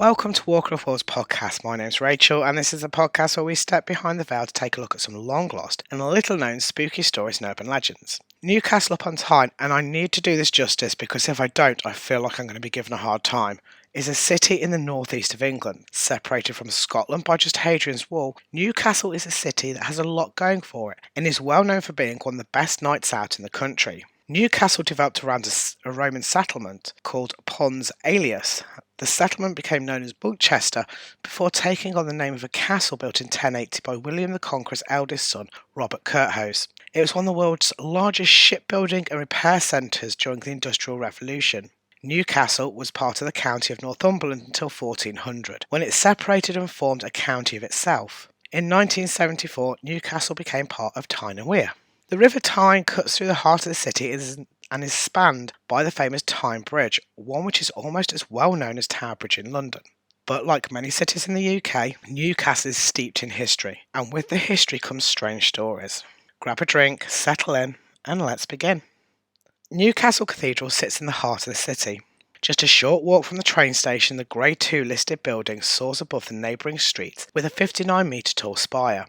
Welcome to Walker of Worlds podcast. My name's Rachel, and this is a podcast where we step behind the veil to take a look at some long lost and little known spooky stories and urban legends. Newcastle upon Tyne, and I need to do this justice because if I don't, I feel like I'm going to be given a hard time, is a city in the northeast of England. Separated from Scotland by just Hadrian's Wall, Newcastle is a city that has a lot going for it and is well known for being one of the best nights out in the country. Newcastle developed around a Roman settlement called Pons Aelius. The settlement became known as Bunchester before taking on the name of a castle built in 1080 by William the Conqueror's eldest son, Robert Curthose. It was one of the world's largest shipbuilding and repair centres during the Industrial Revolution. Newcastle was part of the county of Northumberland until 1400, when it separated and formed a county of itself. In 1974, Newcastle became part of Tyne and Wear. The River Tyne cuts through the heart of the city and is spanned by the famous Tyne Bridge, one which is almost as well known as Tower Bridge in London. But like many cities in the UK, Newcastle is steeped in history, and with the history comes strange stories. Grab a drink, settle in, and let's begin. Newcastle Cathedral sits in the heart of the city. Just a short walk from the train station, the Grade 2 listed building soars above the neighbouring streets with a 59-metre tall spire.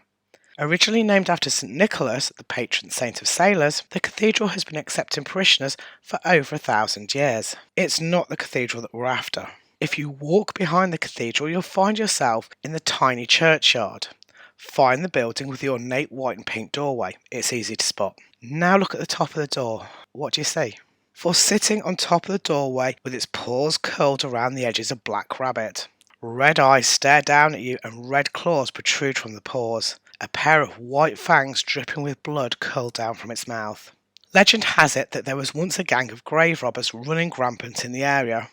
Originally named after St Nicholas, the patron saint of sailors, the cathedral has been accepting parishioners for over 1,000 years. It's not the cathedral that we're after. If you walk behind the cathedral, you'll find yourself in the tiny churchyard. Find the building with the ornate white and pink doorway. It's easy to spot. Now look at the top of the door. What do you see? For sitting on top of the doorway with its paws curled around the edge is a black rabbit. Red eyes stare down at you and red claws protrude from the paws. A pair of white fangs dripping with blood curl down from its mouth. Legend has it that there was once a gang of grave robbers running rampant in the area.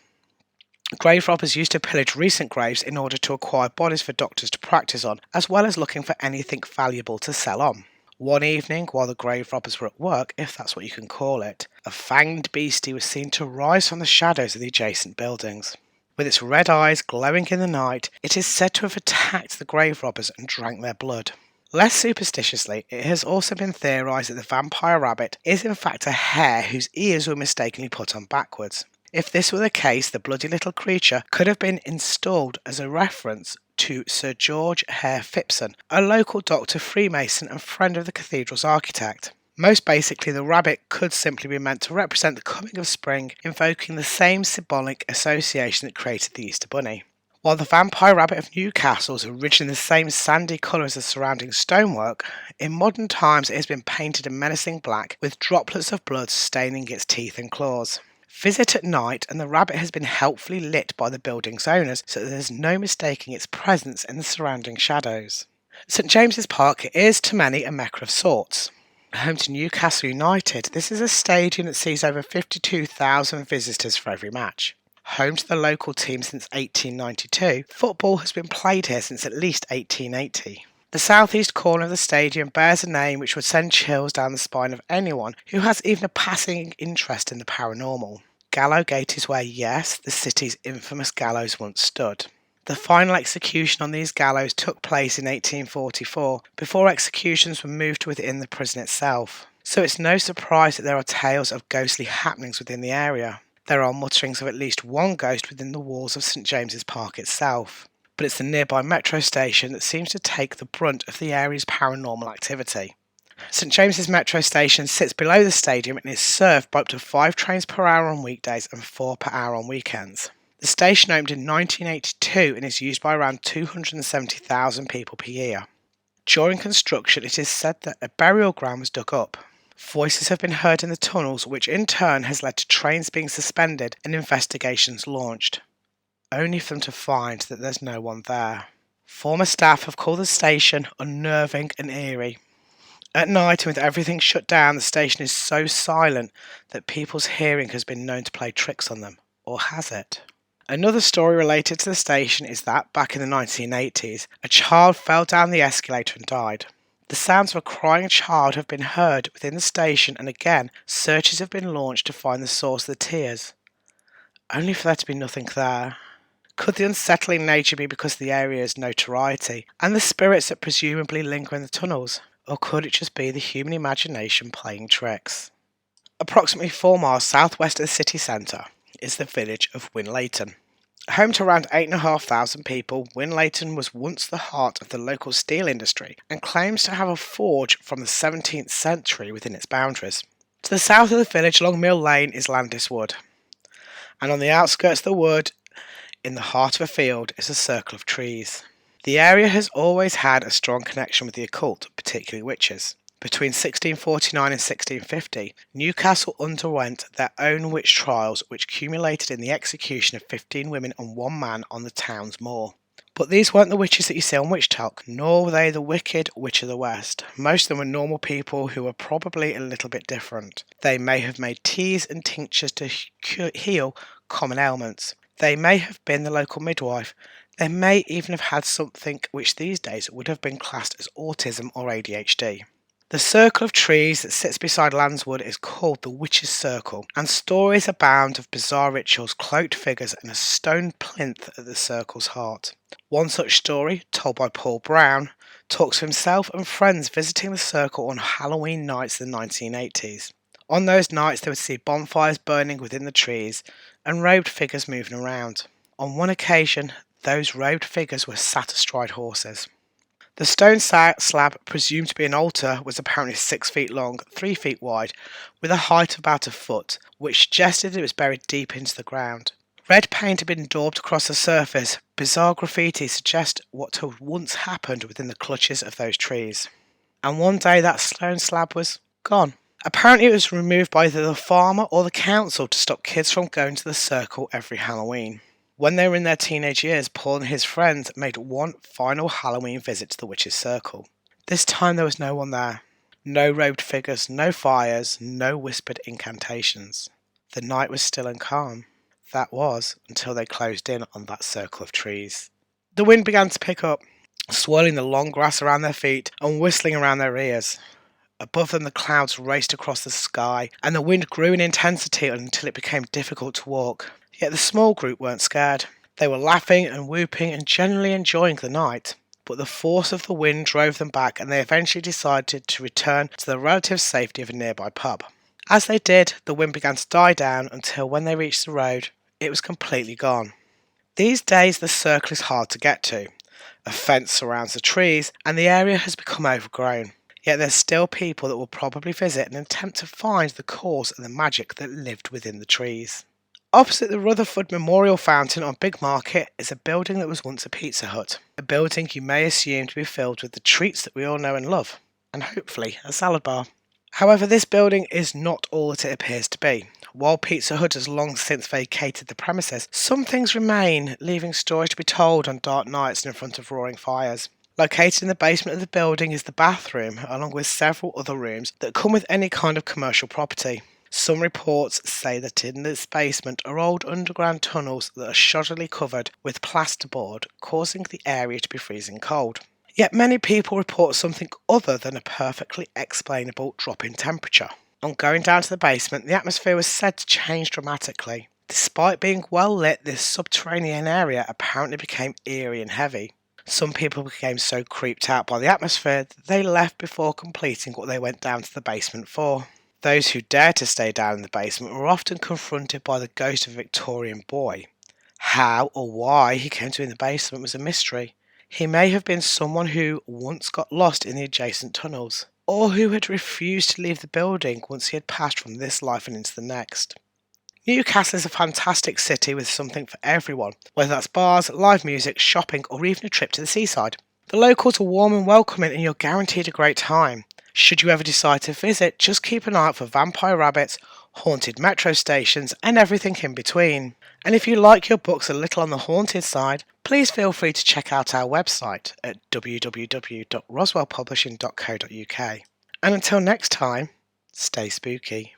Grave robbers used to pillage recent graves in order to acquire bodies for doctors to practice on, as well as looking for anything valuable to sell on. One evening, while the grave robbers were at work, if that's what you can call it, a fanged beastie was seen to rise from the shadows of the adjacent buildings. With its red eyes glowing in the night, it is said to have attacked the grave robbers and drank their blood. Less superstitiously, it has also been theorised that the vampire rabbit is in fact a hare whose ears were mistakenly put on backwards. If this were the case, the bloody little creature could have been installed as a reference to Sir George Hare Phipson, a local doctor, Freemason and friend of the cathedral's architect. Most basically, the rabbit could simply be meant to represent the coming of spring, invoking the same symbolic association that created the Easter Bunny. While the vampire rabbit of Newcastle is originally the same sandy colour as the surrounding stonework, in modern times it has been painted a menacing black with droplets of blood staining its teeth and claws. Visit at night and the rabbit has been helpfully lit by the building's owners so that there is no mistaking its presence in the surrounding shadows. St James's Park is to many a mecca of sorts. Home to Newcastle United, this is a stadium that sees over 52,000 visitors for every match. Home to the local team since 1892, football has been played here since at least 1880. The southeast corner of the stadium bears a name which would send chills down the spine of anyone who has even a passing interest in the paranormal. Gallowgate is where, yes, the city's infamous gallows once stood. The final execution on these gallows took place in 1844, before executions were moved within the prison itself. So it's no surprise that there are tales of ghostly happenings within the area. There are mutterings of at least one ghost within the walls of St James's Park itself, but it's the nearby metro station that seems to take the brunt of the area's paranormal activity. St James's metro station sits below the stadium and is served by up to 5 trains per hour on weekdays and 4 per hour on weekends. The station opened in 1982 and is used by around 270,000 people per year. During construction, it is said that a burial ground was dug up. Voices have been heard in the tunnels, which in turn has led to trains being suspended and investigations launched, only for them to find that there's no one there. Former staff have called the station unnerving and eerie. At night, and with everything shut down, the station is so silent that people's hearing has been known to play tricks on them. Or has it? Another story related to the station is that, back in the 1980s, a child fell down the escalator and died. The sounds of a crying child have been heard within the station, and again, searches have been launched to find the source of the tears, only for there to be nothing there. Could the unsettling nature be because of the area's notoriety and the spirits that presumably linger in the tunnels? Or could it just be the human imagination playing tricks? Approximately 4 miles southwest of the city centre is the village of Winlayton. Home to around 8,500 people, Winlayton was once the heart of the local steel industry and claims to have a forge from the 17th century within its boundaries. To the south of the village along Mill Lane is Landis Wood, and on the outskirts of the wood, in the heart of a field, is a circle of trees. The area has always had a strong connection with the occult, particularly witches. Between 1649 and 1650, Newcastle underwent their own witch trials, which culminated in the execution of 15 women and 1 man on the town's moor. But these weren't the witches that you see on Witch Talk, nor were they the wicked Witch of the West. Most of them were normal people who were probably a little bit different. They may have made teas and tinctures to heal common ailments. They may have been the local midwife. They may even have had something which these days would have been classed as autism or ADHD. The circle of trees that sits beside Landswood is called the Witch's Circle, and stories abound of bizarre rituals, cloaked figures, and a stone plinth at the circle's heart. One such story, told by Paul Brown, talks of himself and friends visiting the circle on Halloween nights in the 1980s. On those nights they would see bonfires burning within the trees and robed figures moving around. On one occasion, those robed figures were sat astride horses. The stone slab, presumed to be an altar, was apparently 6 feet long, 3 feet wide, with a height of about a foot, which suggested it was buried deep into the ground. Red paint had been daubed across the surface. Bizarre graffiti suggest what had once happened within the clutches of those trees. And one day that stone slab was gone. Apparently it was removed by either the farmer or the council to stop kids from going to the circle every Halloween. When they were in their teenage years, Paul and his friends made one final Halloween visit to the Witch's Circle. This time there was no one there. No robed figures, no fires, no whispered incantations. The night was still and calm. That was until they closed in on that circle of trees. The wind began to pick up, swirling the long grass around their feet and whistling around their ears. Above them the clouds raced across the sky, and the wind grew in intensity until it became difficult to walk. Yet the small group weren't scared. They were laughing and whooping and generally enjoying the night. But the force of the wind drove them back, and they eventually decided to return to the relative safety of a nearby pub. As they did, the wind began to die down until when they reached the road, it was completely gone. These days the circle is hard to get to. A fence surrounds the trees, and the area has become overgrown. Yet there's still people that will probably visit and attempt to find the cause of the magic that lived within the trees. Opposite the Rutherford Memorial Fountain on Big Market is a building that was once a Pizza Hut. A building you may assume to be filled with the treats that we all know and love, and hopefully a salad bar. However, this building is not all that it appears to be. While Pizza Hut has long since vacated the premises, some things remain, leaving stories to be told on dark nights and in front of roaring fires. Located in the basement of the building is the bathroom, along with several other rooms that come with any kind of commercial property. Some reports say that in this basement are old underground tunnels that are shoddily covered with plasterboard, causing the area to be freezing cold. Yet many people report something other than a perfectly explainable drop in temperature. On going down to the basement, the atmosphere was said to change dramatically. Despite being well lit, this subterranean area apparently became eerie and heavy. Some people became so creeped out by the atmosphere that they left before completing what they went down to the basement for. Those who dared to stay down in the basement were often confronted by the ghost of a Victorian boy. How or why he came to be in the basement was a mystery. He may have been someone who once got lost in the adjacent tunnels, or who had refused to leave the building once he had passed from this life and into the next. Newcastle is a fantastic city with something for everyone, whether that's bars, live music, shopping, or even a trip to the seaside. The locals are warm and welcoming, and you're guaranteed a great time. Should you ever decide to visit, just keep an eye out for vampire rabbits, haunted metro stations, and everything in between. And if you like your books a little on the haunted side, please feel free to check out our website at www.roswellpublishing.co.uk. And until next time, stay spooky.